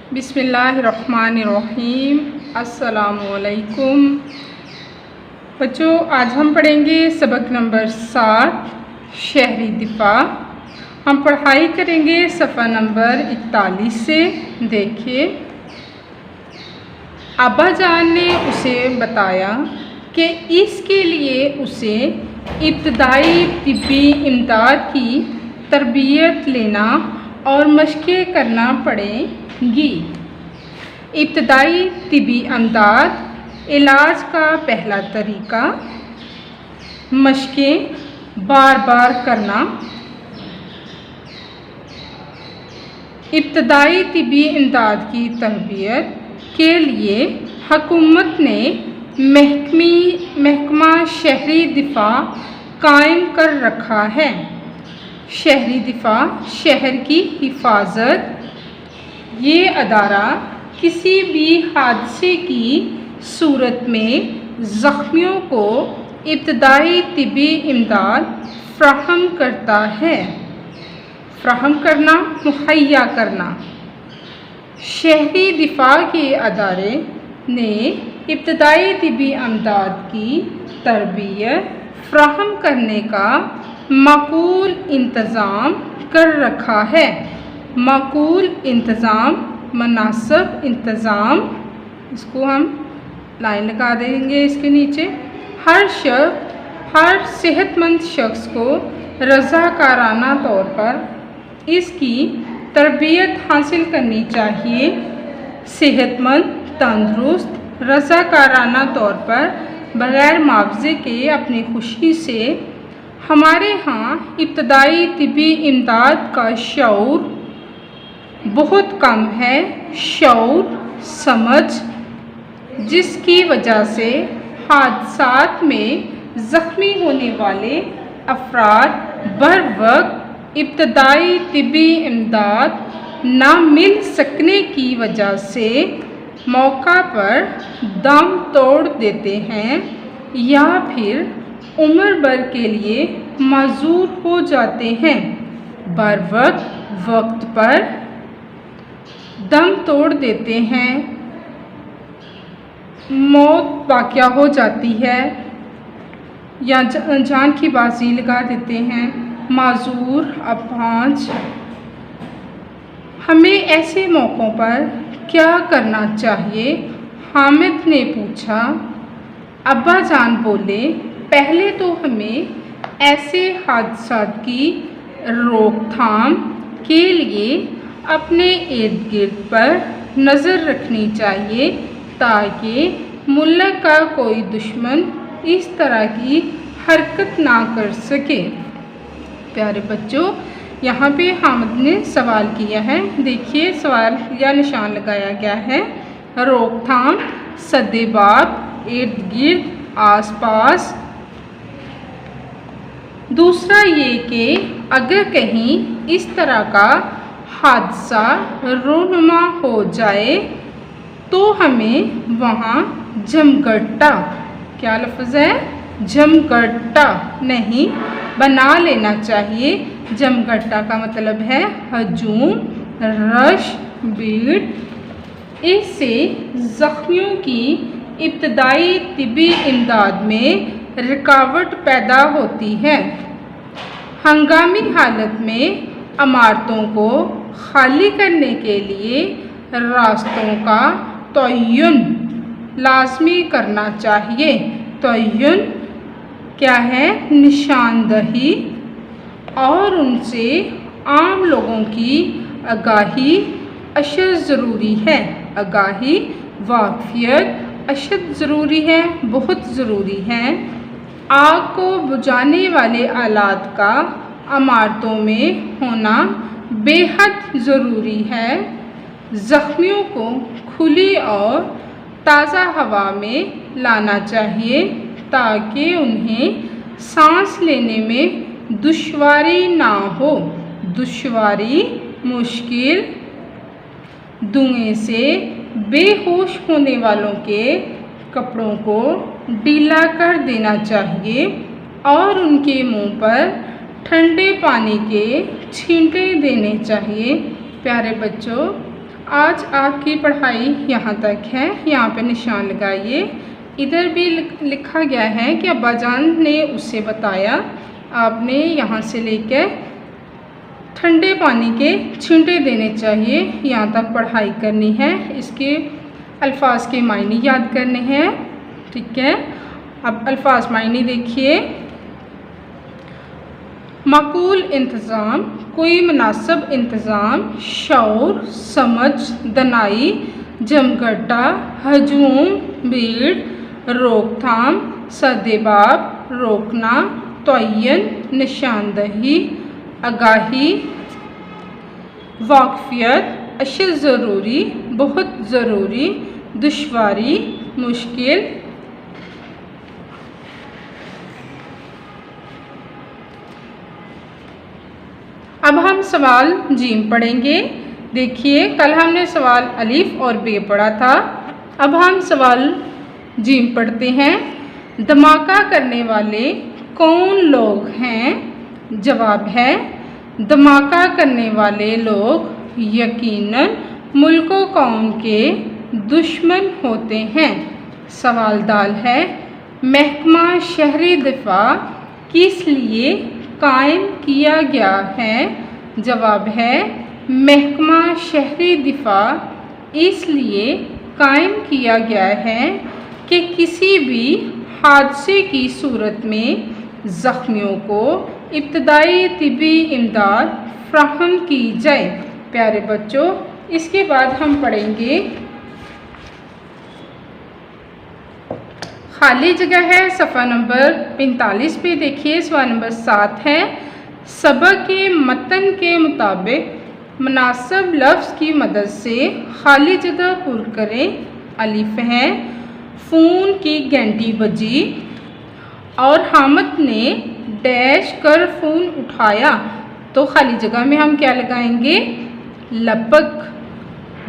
बिस्मिल्लाहिर्रहमानिर्रहीम। अस्सलामुअलैकुम बच्चों, आज हम पढ़ेंगे सबक नंबर 7 शहरी दिफा। हम पढ़ाई करेंगे सफ़ा नंबर 41 से। देखिए, अब्बा जान ने उसे बताया कि इसके लिए उसे इब्तदाई तिब्बी इमदाद की तरबियत लेना और मशक़ें करना पड़ेंगी। इब्तदाई तिब्बी इमदाद इलाज का पहला तरीका मशक़ें बार बार करना। इब्तदाई तिब्बी इमदाद की तरबियत के लिए हुकूमत ने महकमा शहरी दिफा कायम कर रखा है। शहरी दिफा शहर की हिफाजत। ये अदारा किसी भी हादसे की सूरत में ज़ख्मियों को इब्तदाई तिब्बी इमदाद फ़राहम करता है। फ़राहम करना, मुहैया करना। शहरी दिफा के अदारे ने इब्तदाई तिब्बी इमदाद की तरबियत फ़राहम करने का माकूल इंतज़ाम कर रखा है। माकूल इंतज़ाम, मुनासिब इंतज़ाम, इसको हम लाइन लगा देंगे इसके नीचे। हर सेहतमंद शख्स को रज़ाकाराना तौर पर इसकी तरबियत हासिल करनी चाहिए। सेहतमंद, तंदुरुस्त, रज़ाकाराना तौर पर बग़ैर मुआवजे के अपनी खुशी से हमारे यहाँ इब्तदाई तिब्बी इमदाद का शऊर बहुत कम है। शऊर, समझ, जिसकी वजह से हादसात में ज़ख्मी होने वाले अफराद बर वक्त इब्तदाई तिब्बी इमदाद ना मिल सकने की वजह से मौका पर दम तोड़ देते हैं या फिर उम्र भर के लिए माजूर हो जाते हैं। बर वक्त पर दम तोड़ देते हैं, मौत वाक़या हो जाती है या जान की बाजी लगा देते हैं। माजूर, अपांज। हमें ऐसे मौक़ों पर क्या करना चाहिए? हामिद ने पूछा। अब्बा जान बोले, पहले तो हमें ऐसे हादसात की रोकथाम के लिए अपने इर्द गिर्द पर नज़र रखनी चाहिए ताकि मुल्क का कोई दुश्मन इस तरह की हरकत ना कर सके। प्यारे बच्चों, यहाँ पे हामिद ने सवाल किया है। देखिए, सवाल या निशान लगाया गया है। रोकथाम, सद्देबाब, इर्द गिर्द, आस पास। दूसरा ये कि अगर कहीं इस तरह का हादसा रूनुमा हो जाए तो हमें वहाँ जमगट्टा, क्या लफ्ज़ है? जमगट्टा नहीं बना लेना चाहिए। जमगट्टा का मतलब है हजूम, रश, भीड़। इससे ज़ख्मियों की इब्तदाई तिब्बी इमदाद में रुकावट पैदा होती है। हंगामी हालत में इमारतों को खाली करने के लिए रास्तों का तयन लाजमी करना चाहिए। तयन क्या है? निशानदही। और उनसे आम लोगों की आगाही अशद ज़रूरी है। आगाही, वाक़फ़ियत अशद ज़रूरी है, बहुत ज़रूरी है। आग को बुझाने वाले आलात का इमारतों में होना बेहद ज़रूरी है। ज़ख्मियों को खुली और ताज़ा हवा में लाना चाहिए ताकि उन्हें सांस लेने में दुश्वारी ना हो। दुश्वारी, मुश्किल। धुएं से बेहोश होने वालों के कपड़ों को ढीला कर देना चाहिए और उनके मुंह पर ठंडे पानी के छींटे देने चाहिए। प्यारे बच्चों, आज आपकी पढ़ाई यहाँ तक है, यहाँ पे निशान लगाइए। इधर भी लिखा गया है कि अब्बाजान ने उसे बताया, आपने यहाँ से लेकर ठंडे पानी के छींटे देने चाहिए, यहाँ तक पढ़ाई करनी है। इसके अल्फाज के मायने याद करने हैं, ठीक है। अब अल्फाज मायने देखिए। माकूल इंतज़ाम, कोई मुनासिब इंतज़ाम, शऊर, समझ, दनाई, जमघटा, हजूम, भीड़, रोकथाम, सदेबाब, रोकना, तयन, निशानदही, आगाही, वाकफियत, अशद ज़रूरी, बहुत ज़रूरी, दुश्वारी, मुश्किल। अब हम सवाल जीम पढ़ेंगे। देखिए, कल हमने सवाल अलिफ और बे पढ़ा था, अब हम सवाल जीम पढ़ते हैं। धमाका करने वाले कौन लोग हैं? जवाब है, धमाका करने वाले लोग यकीनन मुल्क व कौम के दुश्मन होते हैं। सवाल दाल है, महकमा शहरी दिफा किस लिए कायम किया गया है? जवाब है, महकमा शहरी दिफा इसलिए कायम किया गया है कि किसी भी हादसे की सूरत में ज़ख्मियों को इब्तदाई तिब्बी इमदाद फ्राहम की जाए। प्यारे बच्चों, इसके बाद हम पढ़ेंगे खाली जगह है, सफ़ा नंबर 45 पे। देखिए, सवाल नंबर 7 है, सबक के मतन के मुताबिक मुनासिब लफ्ज़ की मदद से खाली जगह पुर करें। अलिफ है, फ़ोन की घंटी बजी और हामिद ने डैश कर फ़ोन उठाया, तो खाली जगह में हम क्या लगाएंगे? लपक।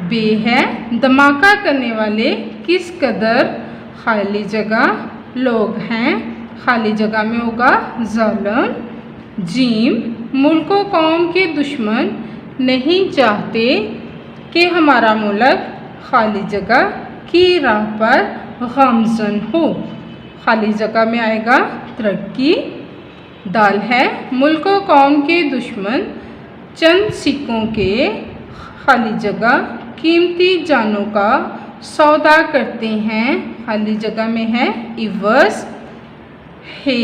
बे है, धमाका करने वाले किस कदर खाली जगह लोग हैं, खाली जगह में होगा ज़ालिम। जीम, मुल्क व कौम के दुश्मन नहीं चाहते कि हमारा मुल्क खाली जगह की राह पर गमज़न हो, खाली जगह में आएगा तरक्की। दाल है, मुल्क व कौम के दुश्मन चंद सिक्कों के खाली जगह कीमती जानों का सौदा करते हैं, खाली जगह में है इवज़। हे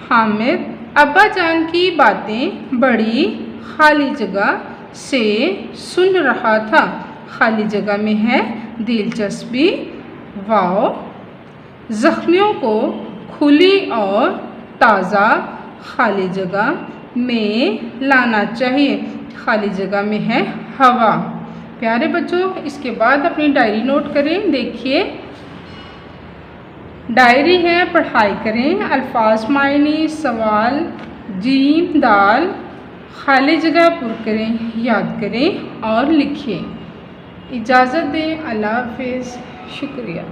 हामिद अब्बा जान की बातें बड़ी खाली जगह से सुन रहा था, खाली जगह में है दिलचस्पी। वाओ, ज़ख्मियों को खुली और ताज़ा खाली जगह में लाना चाहिए, खाली जगह में है हवा। प्यारे बच्चों, इसके बाद अपनी डायरी नोट करें। देखिए, डायरी है, पढ़ाई करें। अल्फाज मायने, सवाल जीम दाल, खाली जगह पुर करें, याद करें और लिखिए। इजाज़त दें, अल्लाह हाफ़िज़, शुक्रिया।